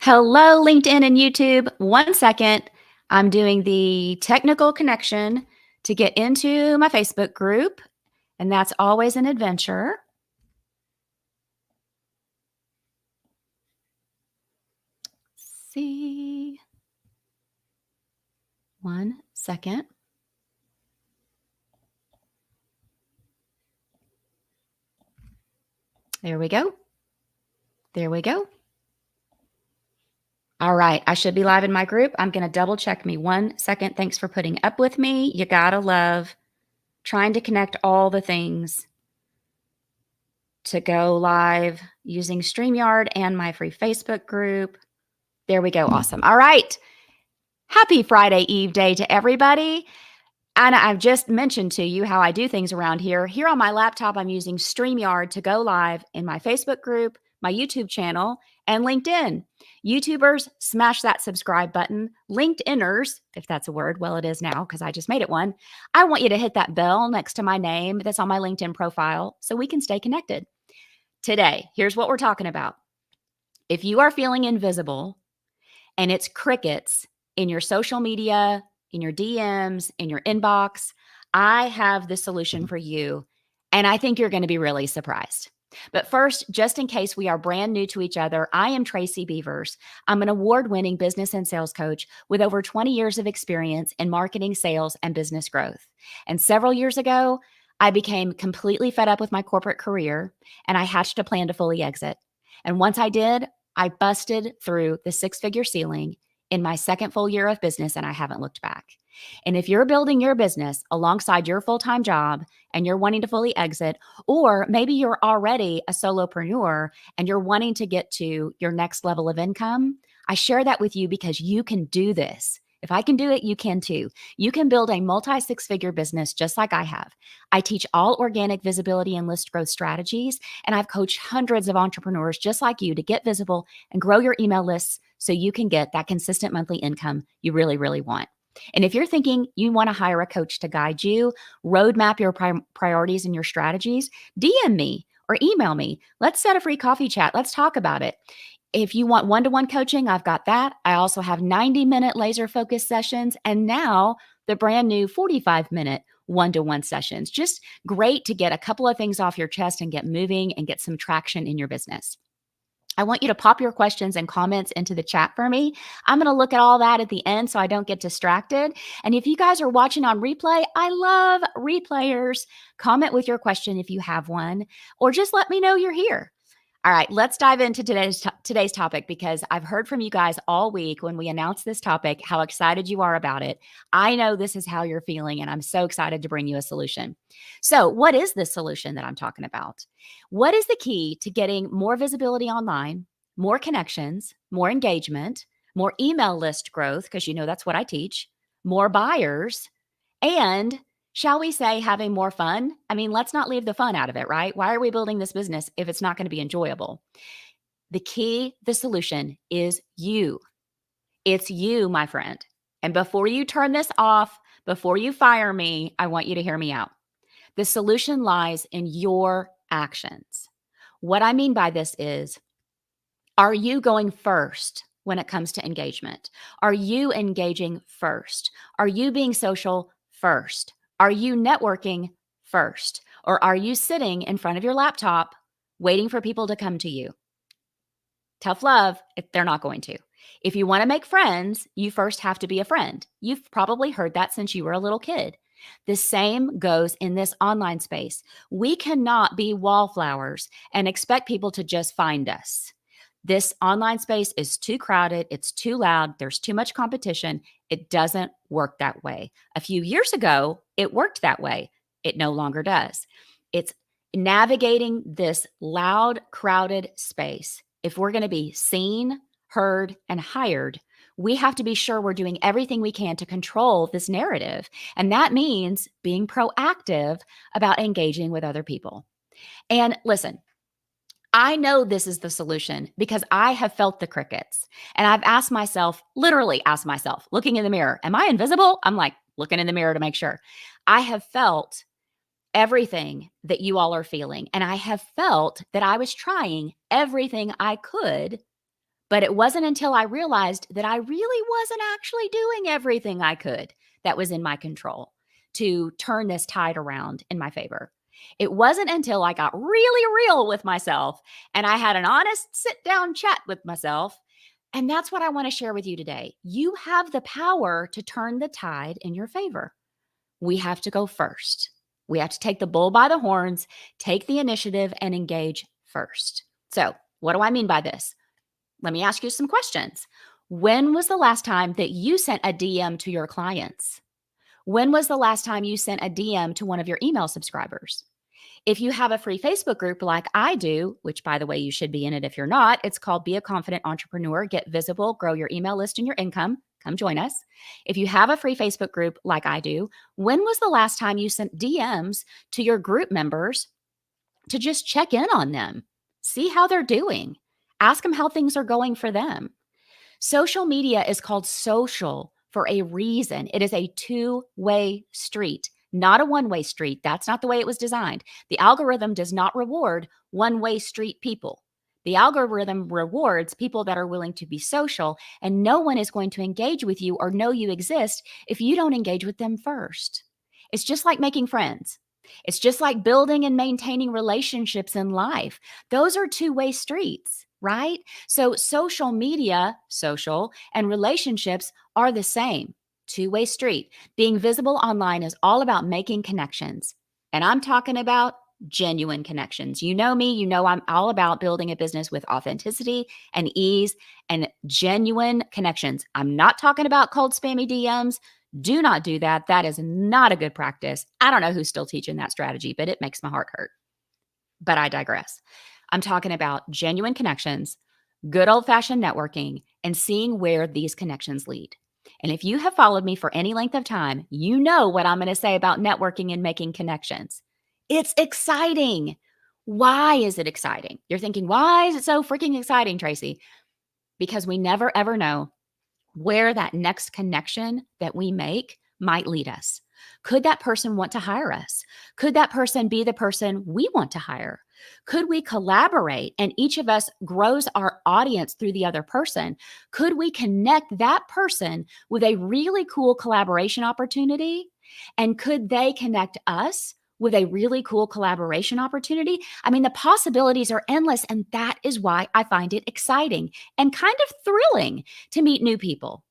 Hello, LinkedIn and YouTube. One second. I'm doing the technical connection to get into my Facebook group, and that's always an adventure. Let's see. One second. There we go. There we go. All right. I should be live in my group. I'm going to double check me. 1 second. Thanks for putting up with me. You got to love trying to connect all the things to go live using StreamYard and my free Facebook group. There we go. Awesome. All right. Happy Friday Eve day to everybody. And I've just mentioned to you how I do things around here. Here on my laptop, I'm using StreamYard to go live in my Facebook group, my YouTube channel, and LinkedIn. YouTubers, smash that subscribe button. LinkedIners, if that's a word, well, it is now because I just made it one. I want you to hit that bell next to my name that's on my LinkedIn profile so we can stay connected. Today, here's what we're talking about. If you are feeling invisible and it's crickets in your social media, in your DMs, in your inbox, I have the solution for you. And I think you're going to be really surprised. But first, just in case we are brand new to each other, I am Tracy Beavers. I'm an award-winning business and sales coach with over 20 years of experience in marketing, sales, and business growth. And several years ago, I became completely fed up with my corporate career, and I hatched a plan to fully exit. And once I did, I busted through the six-figure ceiling in my second full year of business, and I haven't looked back. And if you're building your business alongside your full-time job and you're wanting to fully exit, or maybe you're already a solopreneur and you're wanting to get to your next level of income, I share that with you because you can do this. If I can do it, you can too. You can build a multi-six-figure business just like I have. I teach all organic visibility and list growth strategies, and I've coached hundreds of entrepreneurs just like you to get visible and grow your email lists so you can get that consistent monthly income you really, really want. And if you're thinking you want to hire a coach to guide you, roadmap your priorities and your strategies, DM me or email me. Let's set a free coffee chat. Let's talk about it. If you want one-to-one coaching, I've got that. I also have 90-minute laser focus sessions and now the brand new 45-minute one-to-one sessions. Just great to get a couple of things off your chest and get moving and get some traction in your business. I want you to pop your questions and comments into the chat for me. I'm going to look at all that at the end so I don't get distracted. And if you guys are watching on replay, I love replayers. Comment with your question if you have one, or just let me know you're here. All right, let's dive into today's topic because I've heard from you guys all week when we announced this topic, how excited you are about it. I know this is how you're feeling, and I'm so excited to bring you a solution. So what is this solution that I'm talking about? What is the key to getting more visibility online, more connections, more engagement, more email list growth, because you know that's what I teach, more buyers, and shall we say having more fun? I mean, let's not leave the fun out of it, right? Why are we building this business if it's not going to be enjoyable? The key, the solution is you. It's you, my friend. And before you turn this off, before you fire me, I want you to hear me out. The solution lies in your actions. What I mean by this is, are you going first when it comes to engagement? Are you engaging first? Are you being social first? Are you networking first? Or are you sitting in front of your laptop waiting for people to come to you? Tough love if they're not going to. If you want to make friends, you first have to be a friend. You've probably heard that since you were a little kid. The same goes in this online space. We cannot be wallflowers and expect people to just find us. This online space is too crowded. It's too loud. There's too much competition. It doesn't work that way. A few years ago, it worked that way. It no longer does. It's navigating this loud, crowded space. If we're going to be seen, heard, and hired, we have to be sure we're doing everything we can to control this narrative. And that means being proactive about engaging with other people. And listen, I know this is the solution because I have felt the crickets and I've asked myself, literally asked myself, looking in the mirror, am I invisible? I'm like looking in the mirror to make sure. I have felt everything that you all are feeling. And I have felt that I was trying everything I could, But it wasn't until I realized that I really wasn't actually doing everything I could that was in my control to turn this tide around in my favor. It wasn't until I got really real with myself and I had an honest sit down chat with myself. And that's what I want to share with you today. You have the power to turn the tide in your favor. We have to go first. We have to take the bull by the horns, take the initiative, and engage first. So, what do I mean by this? Let me ask you some questions. When was the last time that you sent a DM to your clients? When was the last time you sent a DM to one of your email subscribers? If you have a free Facebook group like I do, which by the way, you should be in it if you're not, it's called Be a Confident Entrepreneur, Get Visible, Grow Your Email List and Your Income. Come join us. If you have a free Facebook group like I do, when was the last time you sent DMs to your group members to just check in on them, see how they're doing, ask them how things are going for them? Social media is called social for a reason. It is a two-way street, not a one-way street. That's not the way it was designed. The algorithm does not reward one-way street people. The algorithm rewards people that are willing to be social, and no one is going to engage with you or know you exist if you don't engage with them first. It's just like making friends. It's just like building and maintaining relationships in life. Those are two-way streets, right? So social media, social, and relationships are the same. Two-way street. Being visible online is all about making connections. And I'm talking about genuine connections. You know me, you know I'm all about building a business with authenticity and ease and genuine connections. I'm not talking about cold spammy DMs. Do not do that. That is not a good practice. I don't know who's still teaching that strategy, but it makes my heart hurt. But I digress. I'm talking about genuine connections, good old-fashioned networking, and seeing where these connections lead. And if you have followed me for any length of time, you know what I'm going to say about networking and making connections. It's exciting. Why is it exciting? You're thinking, why is it so freaking exciting, Tracy? Because we never, ever know where that next connection that we make might lead us. Could that person want to hire us? Could that person be the person we want to hire? Could we collaborate and each of us grows our audience through the other person? Could we connect that person with a really cool collaboration opportunity? And could they connect us with a really cool collaboration opportunity? I mean, the possibilities are endless, and that is why I find it exciting and kind of thrilling to meet new people.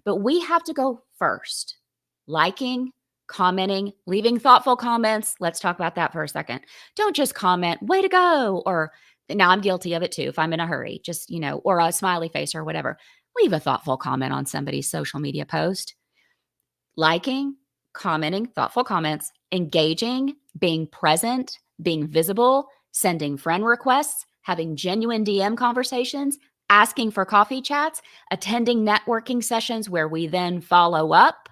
But we have to go first. Liking, commenting, leaving thoughtful comments. Let's talk about that for a second. Don't just comment, way to go, or now I'm guilty of it too. If I'm in a hurry, just, or a smiley face or whatever, leave a thoughtful comment on somebody's social media post. Liking, commenting, thoughtful comments, engaging, being present, being visible, sending friend requests, having genuine DM conversations, asking for coffee chats, attending networking sessions where we then follow up.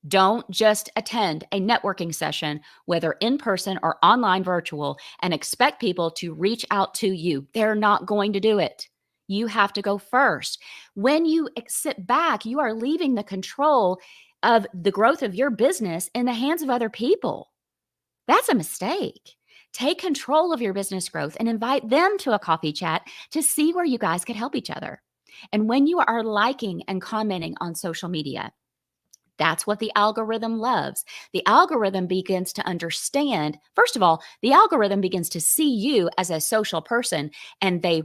Don't just attend a networking session, whether in person or online virtual, and expect people to reach out to you. They're not going to do it. You have to go first. When you sit back, you are leaving the control of the growth of your business in the hands of other people. That's a mistake. Take control of your business growth and invite them to a coffee chat to see where you guys could help each other. And when you are liking and commenting on social media, that's what the algorithm loves. The algorithm begins to understand, first of all, the algorithm begins to see you as a social person, and the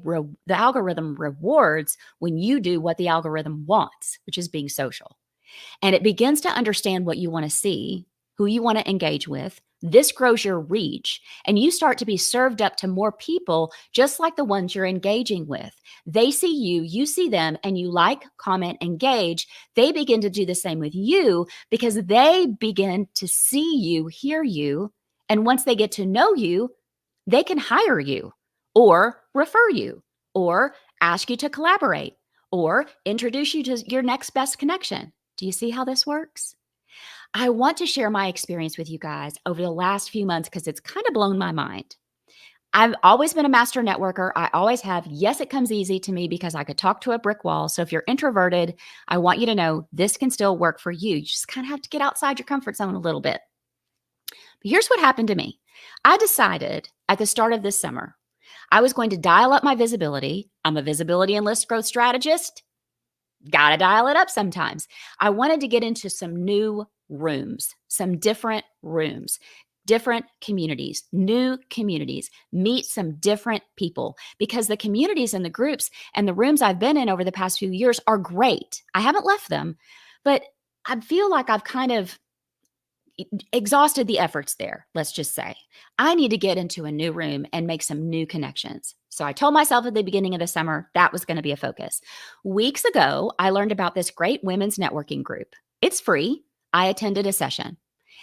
algorithm rewards when you do what the algorithm wants, which is being social. And it begins to understand what you want to see, who you want to engage with. This grows your reach, and you start to be served up to more people just like the ones you're engaging with. They see you, you see them, and you like, comment, engage. They begin to do the same with you because they begin to see you, hear you, and once they get to know you, they can hire you or refer you or ask you to collaborate or introduce you to your next best connection. Do you see how this works? I want to share my experience with you guys over the last few months because it's kind of blown my mind. I've always been a master networker. I always have. Yes, it comes easy to me because I could talk to a brick wall. So if you're introverted, I want you to know this can still work for you. You just kind of have to get outside your comfort zone a little bit. But here's what happened to me. I decided at the start of this summer, I was going to dial up my visibility. I'm a visibility and list growth strategist. Got to dial it up sometimes. I wanted to get into some new rooms, some different rooms, different communities, new communities, meet some different people, because the communities and the groups and the rooms I've been in over the past few years are great. I haven't left them, but I feel like I've kind of exhausted the efforts there, let's just say. I need to get into a new room and make some new connections. So I told myself at the beginning of the summer that was going to be a focus. Weeks ago, I learned about this great women's networking group. It's free. I attended a session.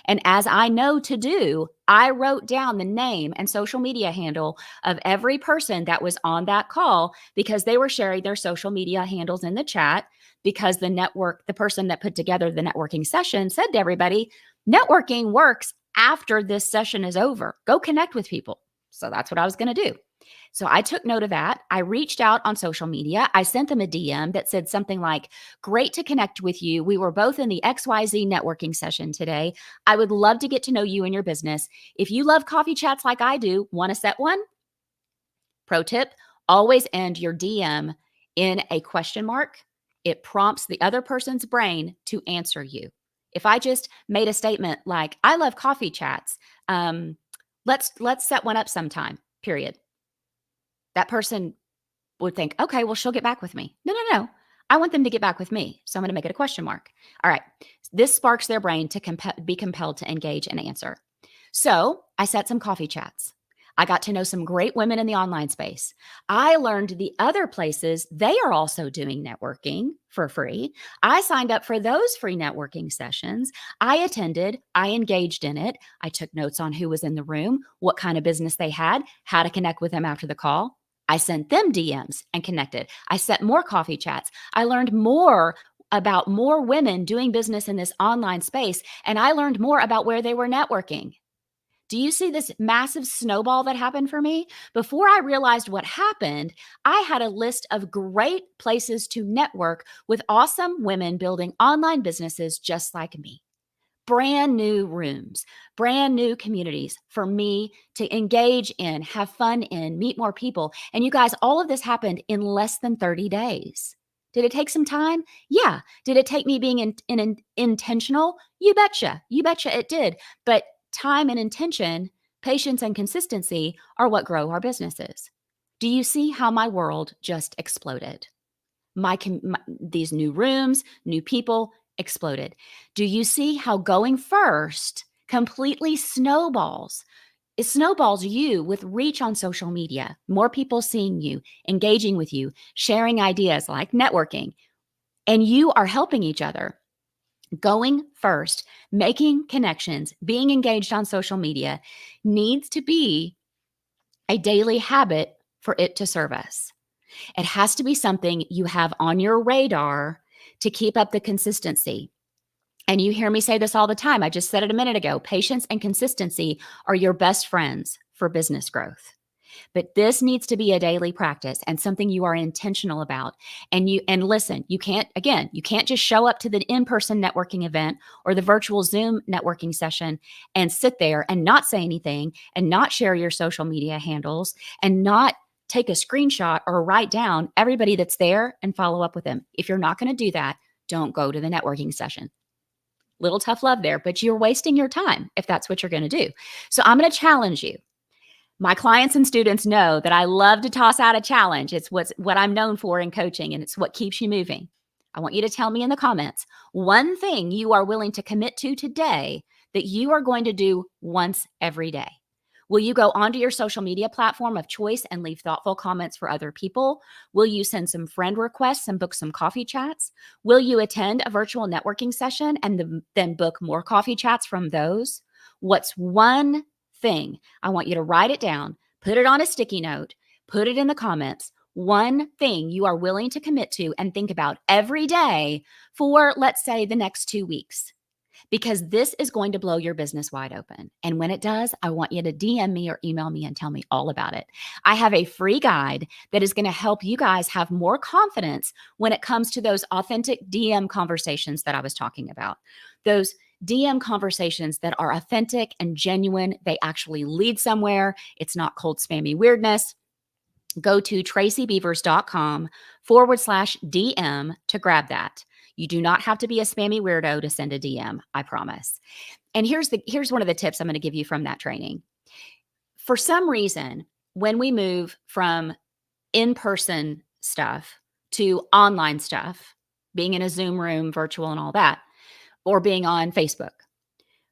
And as I know to do, I wrote down the name and social media handle of every person that was on that call, because they were sharing their social media handles in the chat, because the person that put together the networking session said to everybody, networking works after this session is over. Go connect with people. So that's what I was going to do. So I took note of that. I reached out on social media. I sent them a DM that said something like, great to connect with you. We were both in the XYZ networking session today. I would love to get to know you and your business. If you love coffee chats like I do, want to set one? Pro tip, always end your DM in a question mark. It prompts the other person's brain to answer you. If I just made a statement like, I love coffee chats, let's set one up sometime, period. That person would think, okay, well, she'll get back with me. No. I want them to get back with me. So I'm going to make it a question mark. All right. This sparks their brain to be compelled to engage and answer. So I set some coffee chats. I got to know some great women in the online space. I learned the other places they are also doing networking for free. I signed up for those free networking sessions. I attended, I engaged in it. I took notes on who was in the room, what kind of business they had, how to connect with them after the call. I sent them DMs and connected. I set more coffee chats. I learned more about more women doing business in this online space, and I learned more about where they were networking. Do you see this massive snowball that happened for me? Before I realized what happened, I had a list of great places to network with awesome women building online businesses just like me. Brand new rooms, brand new communities for me to engage in, have fun in, meet more people. And you guys, all of this happened in less than 30 days. Did it take some time? Yeah. Did it take me being intentional? You betcha. You betcha it did. But time and intention, patience and consistency are what grow our businesses. Do you see how my world just exploded? These new rooms, new people exploded. Do you see how going first completely snowballs? It snowballs you with reach on social media, more people seeing you, engaging with you, sharing ideas like networking, and you are helping each other. Going first, making connections, being engaged on social media needs to be a daily habit for it to serve us. It has to be something you have on your radar to keep up the consistency. And you hear me say this all the time. I just said it a minute ago. Patience and consistency are your best friends for business growth. But this needs to be a daily practice and something you are intentional about. And listen, you can't just show up to the in-person networking event or the virtual Zoom networking session and sit there and not say anything and not share your social media handles and not take a screenshot or write down everybody that's there and follow up with them. If you're not going to do that, don't go to the networking session. Little tough love there, but you're wasting your time if that's what you're going to do. So I'm going to challenge you. My clients and students know that I love to toss out a challenge. It's what I'm known for in coaching, and it's what keeps you moving. I want you to tell me in the comments one thing you are willing to commit to today that you are going to do once every day. Will you go onto your social media platform of choice and leave thoughtful comments for other people? Will you send some friend requests and book some coffee chats? Will you attend a virtual networking session and then book more coffee chats from those? What's one thing? I want you to write it down, put it on a sticky note, put it in the comments. One thing you are willing to commit to and think about every day for, let's say, the next 2 weeks. Because this is going to blow your business wide open. And when it does, I want you to DM me or email me and tell me all about it. I have a free guide that is going to help you guys have more confidence when it comes to those authentic DM conversations that I was talking about. Those DM conversations that are authentic and genuine. They actually lead somewhere. It's not cold, spammy weirdness. go to tracybeavers.com/DM to grab that. You do not have to be a spammy weirdo to send a DM, I promise. And here's one of the tips I'm going to give you from that training. For some reason, when we move from in-person stuff to online stuff, being in a Zoom room, virtual and all that, or being on Facebook,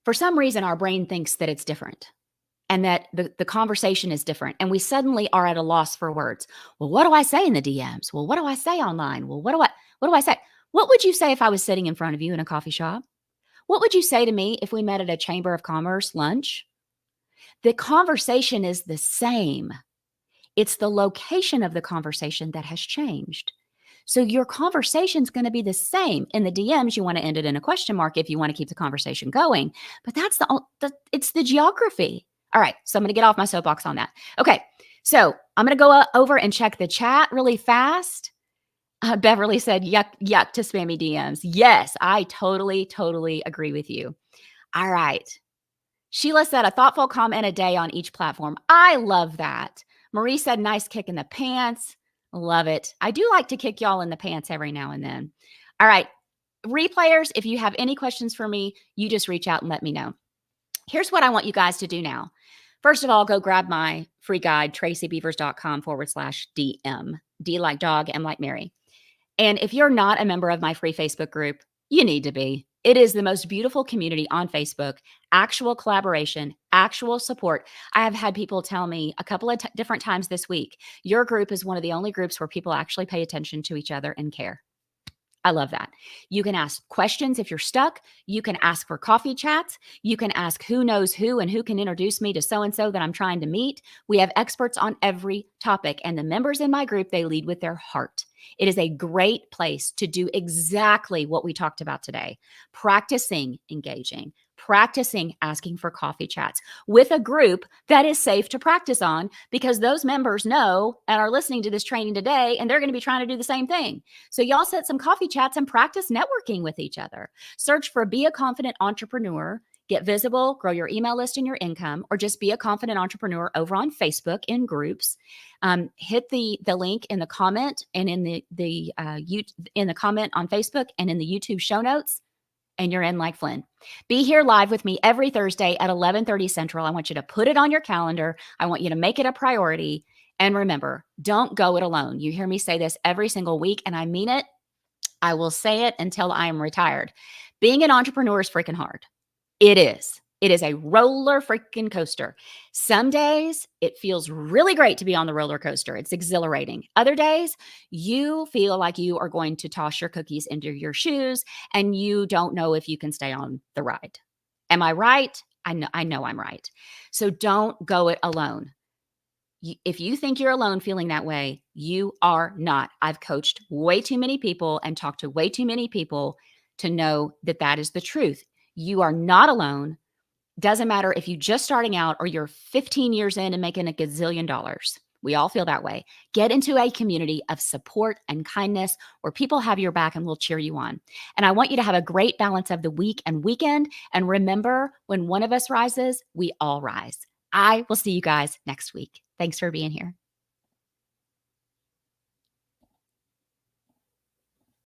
for some reason, our brain thinks that it's different and that the conversation is different. And we suddenly are at a loss for words. Well, what do I say in the DMs? Well, what do I say online? Well, what do I say? What would you say if I was sitting in front of you in a coffee shop? What would you say to me if we met at a Chamber of Commerce lunch? The conversation is the same. It's the location of the conversation that has changed. So your conversation's going to be the same. In the DMs, you want to end it in a question mark if you want to keep the conversation going. But that's it's the geography. All right, so I'm going to get off my soapbox on that. Okay, so I'm going to go over and check the chat really fast. Beverly said, yuck to spammy DMs. Yes, I totally agree with you. All right. Sheila said, a thoughtful comment a day on each platform. I love that. Marie said, nice kick in the pants. Love it. I do like to kick y'all in the pants every now and then. All right. Replayers, if you have any questions for me, you just reach out and let me know. Here's what I want you guys to do now. First of all, go grab my free guide, tracybeavers.com/DM. D like dog, M like Mary. And if you're not a member of my free Facebook group, you need to be. It is the most beautiful community on Facebook, actual collaboration, actual support. I have had people tell me a couple of different times this week, your group is one of the only groups where people actually pay attention to each other and care. I love that. You can ask questions if you're stuck. You can ask for coffee chats. You can ask who knows who and who can introduce me to so-and-so that I'm trying to meet. We have experts on every topic, and the members in my group, they lead with their heart. It is a great place to do exactly what we talked about today. Practicing engaging, practicing asking for coffee chats with a group that is safe to practice on, because those members know and are listening to this training today, and they're going to be trying to do the same thing. So y'all set some coffee chats and practice networking with each other. Search for Be a Confident Entrepreneur, get visible, grow your email list and your income, or just Be a Confident Entrepreneur over on Facebook in groups. Hit the link in the comment and in the comment on Facebook and in the YouTube show notes, and you're in like Flynn. Be here live with me every Thursday at 11:30 Central. I want you to put it on your calendar. I want you to make it a priority. And remember, don't go it alone. You hear me say this every single week, and I mean it. I will say it until I am retired. Being an entrepreneur is freaking hard. It is. It is a roller freaking coaster. Some days it feels really great to be on the roller coaster. It's exhilarating. Other days you feel like you are going to toss your cookies into your shoes and you don't know if you can stay on the ride. Am I right? I know I'm right. So don't go it alone. If you think you're alone feeling that way, you are not. I've coached way too many people and talked to way too many people to know that that is the truth. You are not alone. Doesn't matter if you're just starting out or you're 15 years in and making a gazillion dollars. We all feel that way. Get into a community of support and kindness where people have your back and will cheer you on. And I want you to have a great balance of the week and weekend. And remember, when one of us rises, we all rise. I will see you guys next week. Thanks for being here.